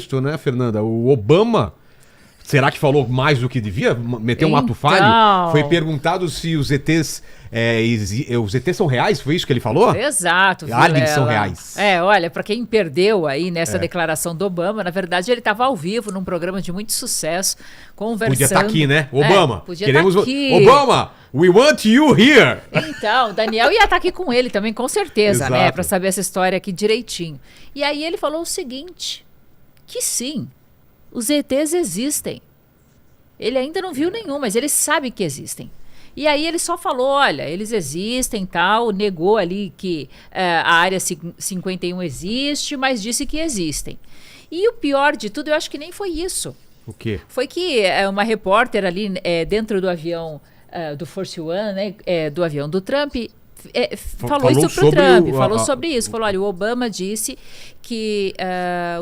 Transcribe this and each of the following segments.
Isso, né, Fernanda? O Obama, será que falou mais do que devia? Meteu um ato falho? Foi perguntado se os ETs, os ETs são reais? Foi isso que ele falou? Exato, Aliens são reais. Olha, para quem perdeu aí nessa declaração do Obama, na verdade ele estava ao vivo num programa de muito sucesso, conversando. Podia estar aqui, né? Obama. Podia estar aqui. Obama, we want you here. Então, Daniel ia estar aqui com ele também, com certeza, Exato. né? Para saber essa história aqui direitinho. E aí ele falou o seguinte, que sim, os ETs existem. Ele ainda não viu nenhum, mas ele sabe que existem. E aí ele só falou, olha, eles existem, tal, negou ali que a área 51 existe, mas disse que existem. E o pior de tudo, eu acho que nem foi isso. O quê? Foi que uma repórter ali dentro do avião do Force One, né, do avião do Trump, falou isso pro Trump, falou sobre isso. Falou, olha, o Obama disse que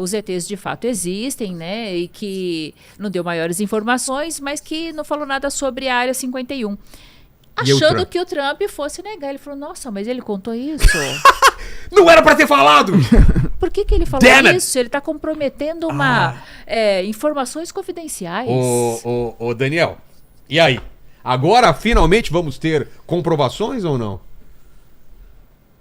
os ETs de fato existem, né, e que não deu maiores informações, mas que não falou nada sobre a Área 51. Achando que o Trump fosse negar. Ele falou, nossa, mas ele contou isso? Não era pra ter falado! Por que ele falou isso? Ele tá comprometendo informações confidenciais. Ô, Daniel, e aí? Agora, finalmente, vamos ter comprovações ou não?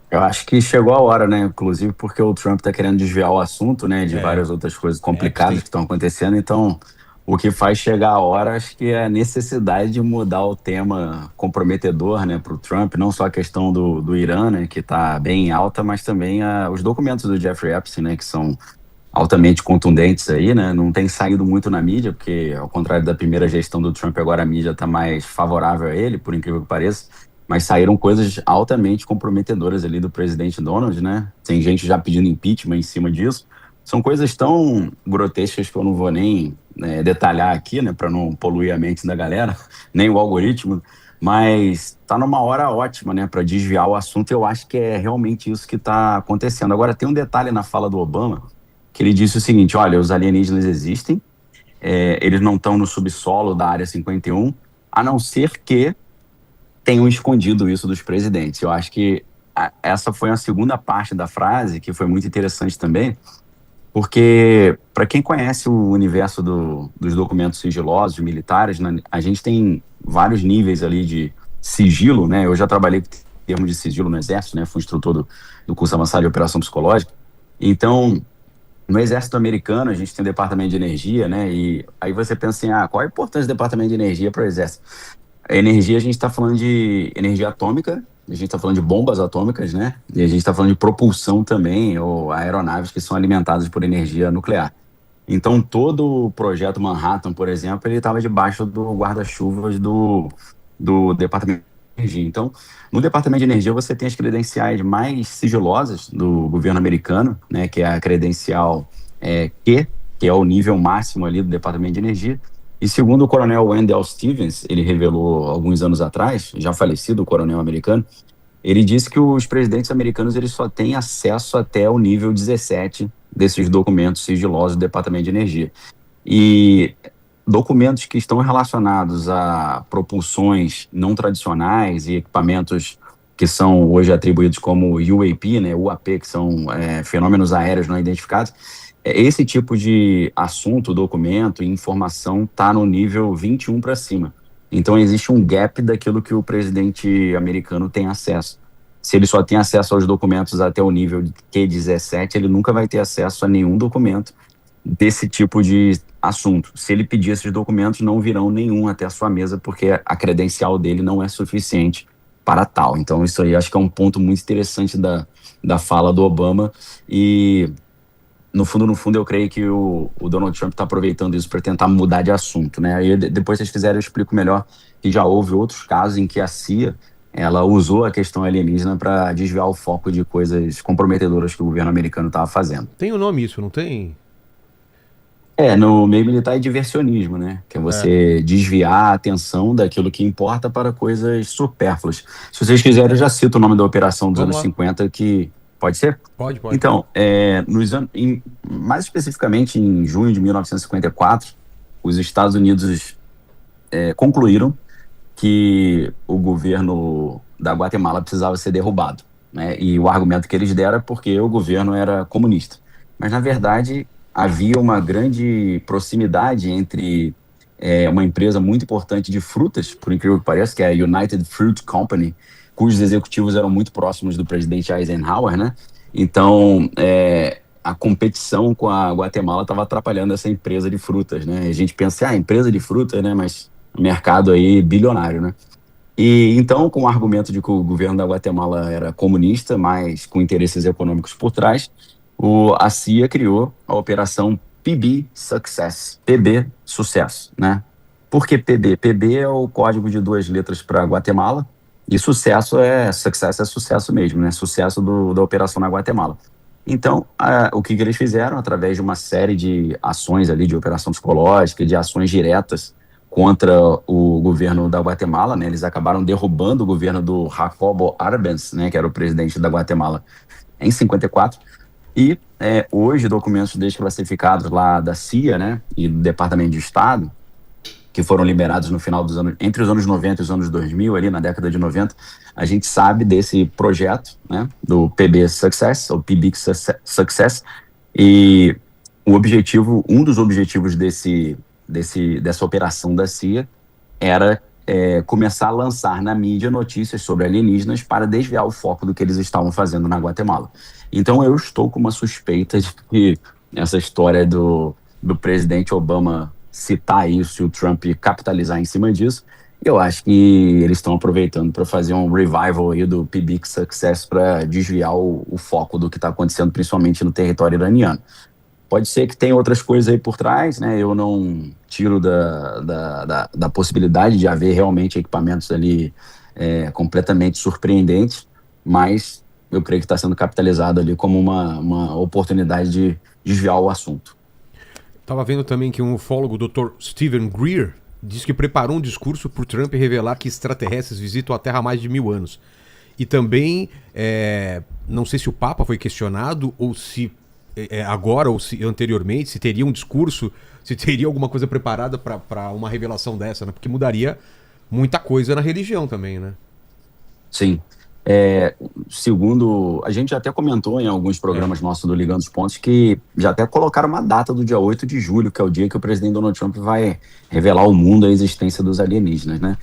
Eu acho que chegou a hora, né? Inclusive porque o Trump tá querendo desviar o assunto, né? De várias outras coisas complicadas que estão acontecendo. Então, o que faz chegar a hora, acho que é a necessidade de mudar o tema comprometedor, né? Pro Trump, não só a questão do Irã, né? Que tá bem alta, mas também os documentos do Jeffrey Epstein, né? Que são altamente contundentes aí, né? Não tem saído muito na mídia, porque ao contrário da primeira gestão do Trump, agora a mídia tá mais favorável a ele, por incrível que pareça. Mas saíram coisas altamente comprometedoras ali do presidente Donald, né? Tem gente já pedindo impeachment em cima disso. São coisas tão grotescas que eu não vou nem detalhar aqui, né? Para não poluir a mente da galera, nem o algoritmo. Mas tá numa hora ótima, né? Para desviar o assunto. Eu acho que é realmente isso que tá acontecendo. Agora, tem um detalhe na fala do Obama, que ele disse o seguinte, olha, os alienígenas existem, eles não estão no subsolo da Área 51, a não ser que tenham escondido isso dos presidentes. Eu acho que essa foi a segunda parte da frase, que foi muito interessante também, porque para quem conhece o universo dos documentos sigilosos militares, né, a gente tem vários níveis ali de sigilo, né? Eu já trabalhei com termo de sigilo no Exército, né? Fui instrutor do curso avançado de operação psicológica. Então, no Exército americano, a gente tem o Departamento de Energia, né? E aí você pensa assim, qual a importância do Departamento de Energia para o Exército? A energia, a gente está falando de energia atômica, a gente está falando de bombas atômicas, né? E a gente está falando de propulsão também, ou aeronaves que são alimentadas por energia nuclear. Então, todo o projeto Manhattan, por exemplo, ele estava debaixo do guarda-chuvas do Departamento de Energia. Então, no Departamento de Energia, você tem as credenciais mais sigilosas do governo americano, né? Que é a credencial Q, que é o nível máximo ali do Departamento de Energia. E segundo o coronel Wendell Stevens, ele revelou alguns anos atrás, já falecido o coronel americano, ele disse que os presidentes americanos eles só têm acesso até o nível 17 desses documentos sigilosos do Departamento de Energia. E documentos que estão relacionados a propulsões não tradicionais e equipamentos que são hoje atribuídos como UAP, né, UAP, que são fenômenos aéreos não identificados, esse tipo de assunto, documento e informação está no nível 21 para cima. Então existe um gap daquilo que o presidente americano tem acesso. Se ele só tem acesso aos documentos até o nível Q17, ele nunca vai ter acesso a nenhum documento desse tipo de assunto. Se ele pedir esses documentos, não virão nenhum até a sua mesa, porque a credencial dele não é suficiente para tal. Então isso aí acho que é um ponto muito interessante da fala do Obama e... No fundo, eu creio que o Donald Trump está aproveitando isso para tentar mudar de assunto, né? Aí depois, se vocês quiserem, eu explico melhor que já houve outros casos em que a CIA ela usou a questão alienígena para desviar o foco de coisas comprometedoras que o governo americano estava fazendo. Tem o nome isso, não tem? No meio militar é diversionismo, né? Que é você desviar a atenção daquilo que importa para coisas supérfluas. Se vocês quiserem, eu já cito o nome da operação dos anos 50 que... Pode ser? Pode. Então, mais especificamente em junho de 1954, os Estados Unidos concluíram que o governo da Guatemala precisava ser derrubado, né? E o argumento que eles deram é porque o governo era comunista. Mas, na verdade, havia uma grande proximidade entre uma empresa muito importante de frutas, por incrível que pareça, que é a United Fruit Company, cujos executivos eram muito próximos do presidente Eisenhower, né? Então, a competição com a Guatemala estava atrapalhando essa empresa de frutas, né? A gente pensa, empresa de frutas, né? Mas mercado aí bilionário, né? E então, com o argumento de que o governo da Guatemala era comunista, mas com interesses econômicos por trás, a CIA criou a Operação PB Success, PB Sucesso, né? Por que PB? PB é o código de 2 letras para Guatemala, e sucesso é sucesso mesmo, né? Sucesso da operação na Guatemala. Então, o que eles fizeram, através de uma série de ações ali, de operação psicológica, de ações diretas contra o governo da Guatemala, né? Eles acabaram derrubando o governo do Jacobo Arbenz, né? Que era o presidente da Guatemala, em 54. E hoje, documentos desclassificados lá da CIA, né? E do Departamento de Estado, que foram liberados no final dos anos, entre os anos 90 e os anos 2000, ali na década de 90, a gente sabe desse projeto, né, do PB Success, ou PB Success, e um dos objetivos dessa operação da CIA era começar a lançar na mídia notícias sobre alienígenas para desviar o foco do que eles estavam fazendo na Guatemala. Então eu estou com uma suspeita de que essa história do presidente Obama citar isso e o Trump capitalizar em cima disso, eu acho que eles estão aproveitando para fazer um revival aí do PB Success para desviar o foco do que está acontecendo, principalmente no território iraniano. Pode ser que tenha outras coisas aí por trás, né? Eu não tiro da possibilidade de haver realmente equipamentos ali completamente surpreendentes, mas eu creio que está sendo capitalizado ali como uma oportunidade de desviar o assunto. Estava vendo também que um ufólogo, o Dr. Stephen Greer, diz que preparou um discurso para o Trump revelar que extraterrestres visitam a Terra há mais de 1000 anos. E também, não sei se o Papa foi questionado, ou se agora, ou se anteriormente, se teria um discurso, se teria alguma coisa preparada para uma revelação dessa, né? Porque mudaria muita coisa na religião também, né? Sim. Segundo, a gente já até comentou em alguns programas nossos do Ligando os Pontos que já até colocaram uma data do dia 8 de julho, que é o dia que o presidente Donald Trump vai revelar ao mundo a existência dos alienígenas, né?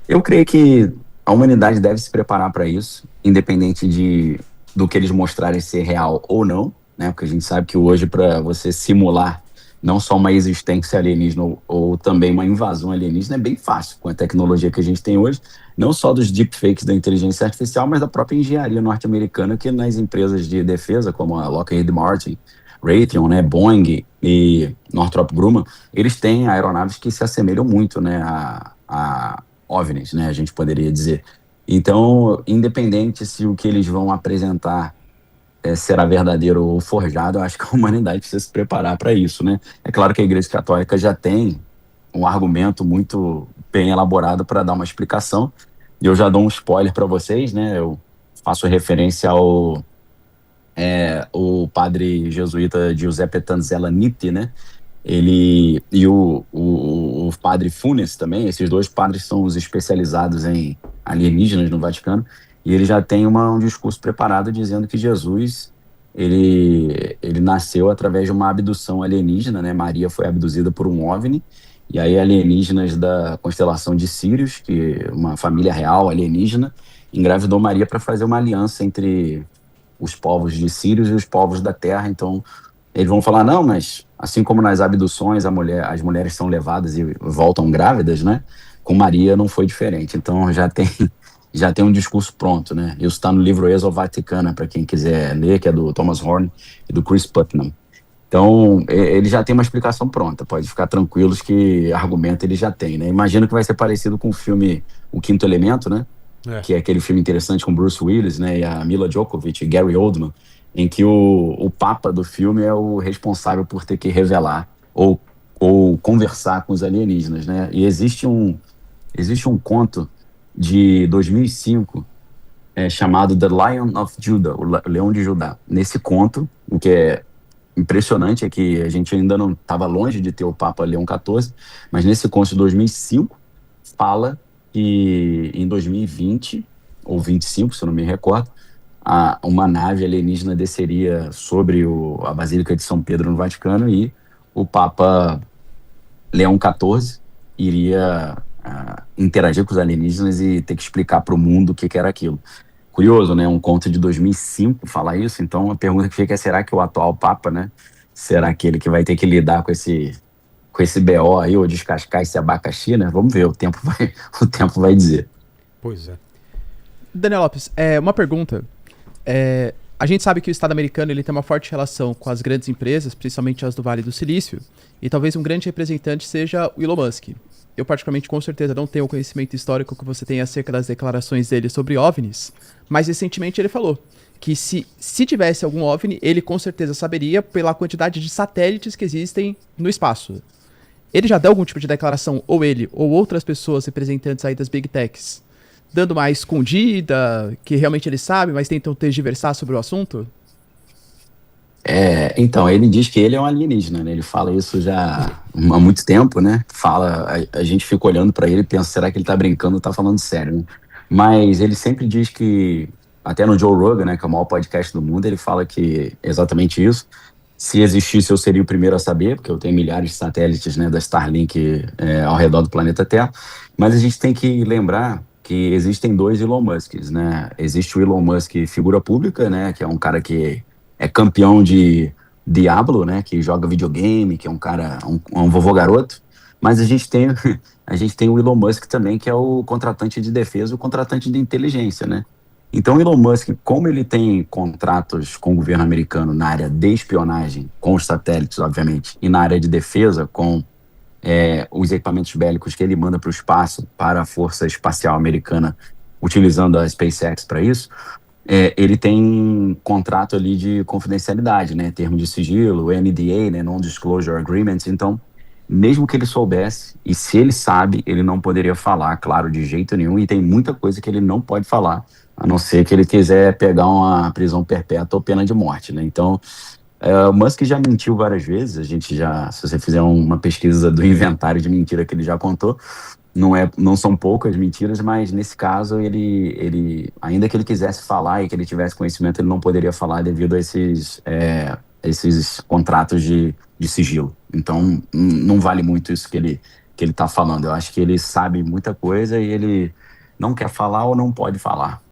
Eu creio que a humanidade deve se preparar para isso, independente do que eles mostrarem ser real ou não, né? Porque a gente sabe que hoje, para você simular não só uma existência alienígena ou também uma invasão alienígena, é bem fácil com a tecnologia que a gente tem hoje, não só dos deepfakes da inteligência artificial, mas da própria engenharia norte-americana, que nas empresas de defesa, como a Lockheed Martin, Raytheon, né, Boeing e Northrop Grumman, eles têm aeronaves que se assemelham muito, né, a OVNIs, né, a gente poderia dizer. Então, independente se o que eles vão apresentar será verdadeiro ou forjado, eu acho que a humanidade precisa se preparar para isso, né? É claro que a Igreja Católica já tem um argumento muito bem elaborado para dar uma explicação, e eu já dou um spoiler para vocês, né? Eu faço referência ao o padre jesuíta Giuseppe Tanzella Nitti, né? Ele e o padre Funes também, esses dois padres são os especializados em alienígenas no Vaticano, e ele já tem um discurso preparado dizendo que Jesus, ele nasceu através de uma abdução alienígena, né? Maria foi abduzida por um OVNI, e aí alienígenas da constelação de Sírios, que é uma família real alienígena, engravidou Maria para fazer uma aliança entre os povos de Sírios e os povos da Terra. Então, eles vão falar, não, mas assim como nas abduções as mulheres são levadas e voltam grávidas, né? Com Maria não foi diferente. Então, já tem um discurso pronto, né? Isso está no livro Exovaticana, para quem quiser ler, que é do Thomas Horn e do Chris Putnam. Então, ele já tem uma explicação pronta, pode ficar tranquilos que argumento ele já tem, né? Imagino que vai ser parecido com o filme O Quinto Elemento, né? Que é aquele filme interessante com Bruce Willis, né? E a Mila Jovovich e Gary Oldman, em que o papa do filme é o responsável por ter que revelar ou conversar com os alienígenas, né? E existe um conto de 2005 chamado The Lion of Judah, o Leão de Judá. Nesse conto, o que é impressionante é que a gente ainda não estava longe de ter o Papa Leão XIV, mas nesse conto de 2005 fala que em 2020 ou 25, se eu não me recordo, uma nave alienígena desceria sobre a Basílica de São Pedro no Vaticano e o Papa Leão XIV iria interagir com os alienígenas e ter que explicar para o mundo o que era aquilo. Curioso, né? Um conto de 2005 falar isso. Então, a pergunta que fica é: será que o atual Papa, né? Será que ele que vai ter que lidar com esse BO aí, ou descascar esse abacaxi, né? Vamos ver, o tempo vai dizer. Pois é. Daniel Lopes, uma pergunta. A gente sabe que o Estado americano ele tem uma forte relação com as grandes empresas, principalmente as do Vale do Silício, e talvez um grande representante seja o Elon Musk. Eu, particularmente, com certeza não tenho o conhecimento histórico que você tem acerca das declarações dele sobre OVNIs, mas recentemente ele falou que se tivesse algum OVNI, ele com certeza saberia pela quantidade de satélites que existem no espaço. Ele já deu algum tipo de declaração, ou ele, ou outras pessoas representantes aí das Big Techs, dando uma escondida, que realmente ele sabe, mas tentam tergiversar sobre o assunto? Então, ele diz que ele é um alienígena, né? Ele fala isso já há muito tempo, né? A gente fica olhando para ele e pensa, será que ele tá brincando ou tá falando sério, né? Mas ele sempre diz que, até no Joe Rogan, né, que é o maior podcast do mundo, ele fala que exatamente isso. Se existisse, eu seria o primeiro a saber, porque eu tenho milhares de satélites, né, da Starlink ao redor do planeta Terra. Mas a gente tem que lembrar que existem dois Elon Musks, né? Existe o Elon Musk figura pública, né, que é um cara que é campeão de Diablo, né, que joga videogame, que é um cara, um vovô garoto. Mas a gente tem o Elon Musk também, que é o contratante de defesa, o contratante de inteligência, né? Então, o Elon Musk, como ele tem contratos com o governo americano na área de espionagem, com os satélites, obviamente, e na área de defesa, com os equipamentos bélicos que ele manda para o espaço, para a Força Espacial Americana, utilizando a SpaceX para isso, ele tem contrato ali de confidencialidade, né? Termo de sigilo, NDA, né? Non-Disclosure Agreements. Então, mesmo que ele soubesse, e se ele sabe, ele não poderia falar, claro, de jeito nenhum, e tem muita coisa que ele não pode falar, a não ser que ele quiser pegar uma prisão perpétua ou pena de morte, né? Então, o Musk já mentiu várias vezes. Se você fizer uma pesquisa do inventário de mentira que ele já contou, não são poucas mentiras, mas nesse caso ele ainda que ele quisesse falar e que ele tivesse conhecimento, ele não poderia falar devido a esses contratos de sigilo. Então não vale muito isso que ele está falando. Eu acho que ele sabe muita coisa e ele não quer falar ou não pode falar.